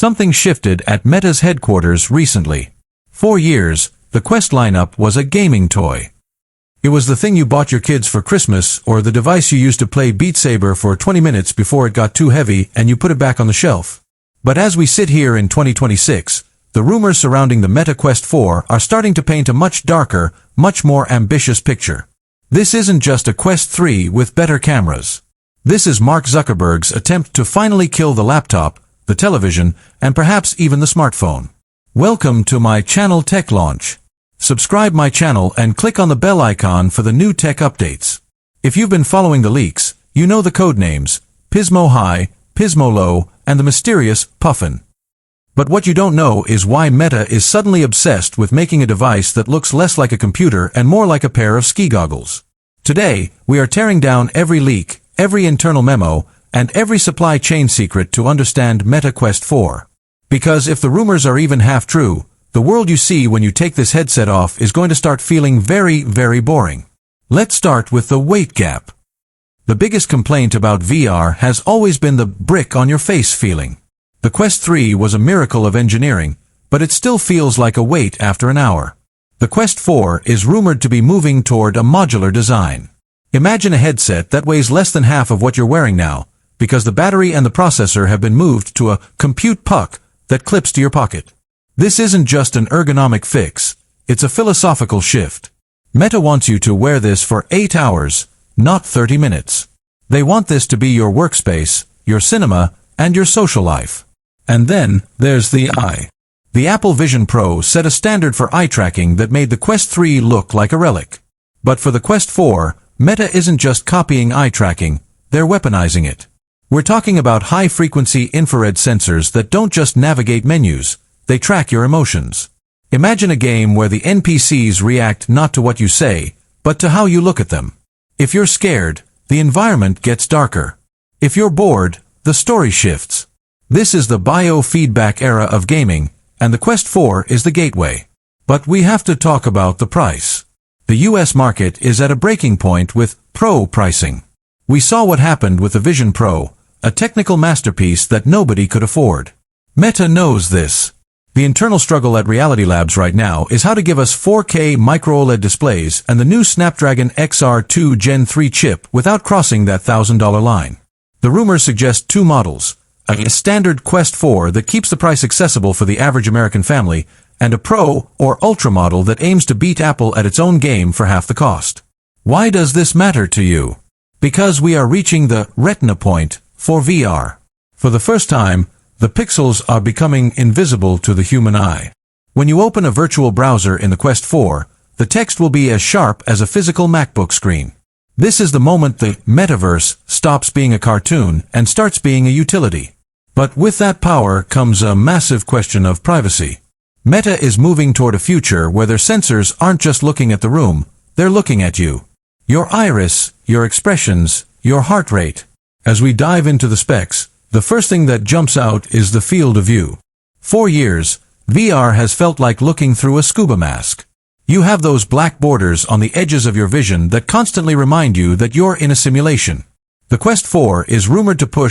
Something shifted at Meta's headquarters recently. For years, the Quest lineup was a gaming toy. It was the thing you bought your kids for Christmas, or the device you used to play Beat Saber for 20 minutes before it got too heavy and you put it back on the shelf. But as we sit here in 2026, the rumors surrounding the Meta Quest 4 are starting to paint a much darker, much more ambitious picture. This isn't just a Quest 3 with better cameras. This is Mark Zuckerberg's attempt to finally kill the laptop, the television, and perhaps even the smartphone. Welcome to my channel Tech Launch. Subscribe my channel and click on the bell icon for the new tech updates. If you've been following the leaks, you know the code names, Pismo High, Pismo Low, and the mysterious Puffin. But what you don't know is why Meta is suddenly obsessed with making a device that looks less like a computer and more like a pair of ski goggles. Today, we are tearing down every leak, every internal memo, and every supply chain secret to understand Meta Quest 4. Because if the rumors are even half true, the world you see when you take this headset off is going to start feeling very, very boring. Let's start with the weight gap. The biggest complaint about VR has always been the brick on your face feeling. The Quest 3 was a miracle of engineering, but it still feels like a weight after an hour. The Quest 4 is rumored to be moving toward a modular design. Imagine a headset that weighs less than half of what you're wearing now, because the battery and the processor have been moved to a compute puck that clips to your pocket. This isn't just an ergonomic fix, it's a philosophical shift. Meta wants you to wear this for 8 hours, not 30 minutes. They want this to be your workspace, your cinema, and your social life. And then, there's the eye. The Apple Vision Pro set a standard for eye tracking that made the Quest 3 look like a relic. But for the Quest 4, Meta isn't just copying eye tracking, they're weaponizing it. We're talking about high-frequency infrared sensors that don't just navigate menus, they track your emotions. Imagine a game where the NPCs react not to what you say, but to how you look at them. If you're scared, the environment gets darker. If you're bored, the story shifts. This is the biofeedback era of gaming, and the Quest 4 is the gateway. But we have to talk about the price. The US market is at a breaking point with Pro pricing. We saw what happened with the Vision Pro, a technical masterpiece that nobody could afford. Meta knows this. The internal struggle at Reality Labs right now is how to give us 4K Micro-OLED displays and the new Snapdragon XR3 Gen 3 chip without crossing that $1,000 line. The rumors suggest two models, a standard Quest 4 that keeps the price accessible for the average American family, and a Pro or Ultra model that aims to beat Apple at its own game for half the cost. Why does this matter to you? Because we are reaching the retina point for VR. For the first time, the pixels are becoming invisible to the human eye. When you open a virtual browser in the Quest 4, the text will be as sharp as a physical MacBook screen. This is the moment the metaverse stops being a cartoon and starts being a utility. But with that power comes a massive question of privacy. Meta is moving toward a future where their sensors aren't just looking at the room, they're looking at you. Your iris, your expressions, your heart rate. As we dive into the specs, the first thing that jumps out is the field of view. For years, VR has felt like looking through a scuba mask. You have those black borders on the edges of your vision that constantly remind you that you're in a simulation. The Quest 4 is rumored to push